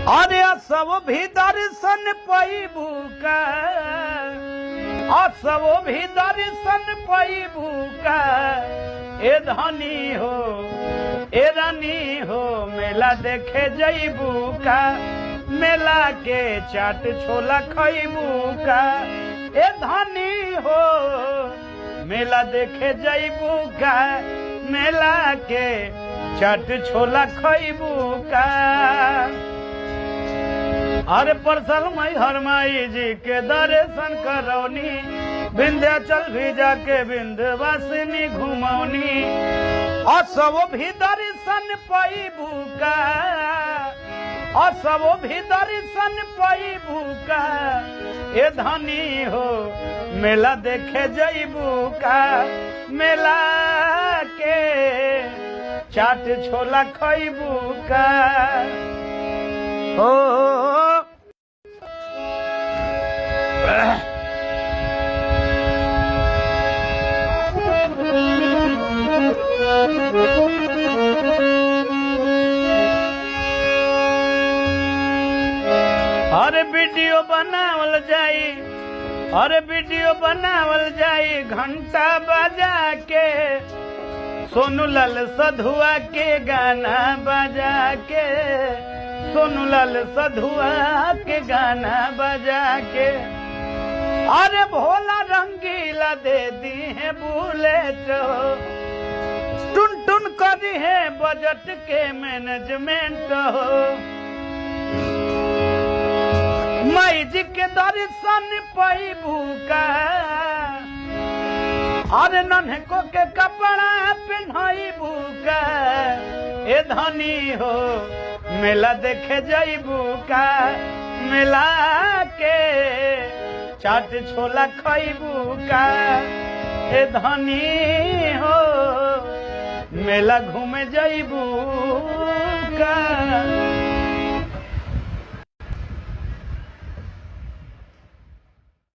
अरे सब भी दर्शन पैबू का, सब भी दर्शन पैबू का। ए धनी हो ए रानी हो मेला देखे जैबू का, मेला के चाट छोला खैबू का। ए धनी हो मेला देखे जैबू का, मेला के चाट छोला खैबू का। अरे परसल मई हर माई जी के दर्शन करौनी, विंध्याचल भी जाके विंध्यवासिनी घुमौनी। और सब भी दर्शन पैबू का, और सब भी दर्शन पैबू का। ए धनी हो मेला देखे जैबू का, मेला के चाट छोला खैबू का। ओ अरे वीडियो बनावल जाई, अरे वीडियो बनावल जाई घंटा बजा के, सोनू लाल सधुआ के गाना बजा के, सोनू लाल सधुआ के गाना बजा के। अरे भोला रंगीला दे दी है बुलेट, टुन टुन करी है बजट के मैनेजमेंट हो। माई जी के दर्शन पैबू का, अरे नन्हको के कपड़ा पहनाईबू का। ए धनी हो मेला देखे जैबू का, मेला के चाट छोला खैबू का। ए धनी हो मेला घूमे जैबू का।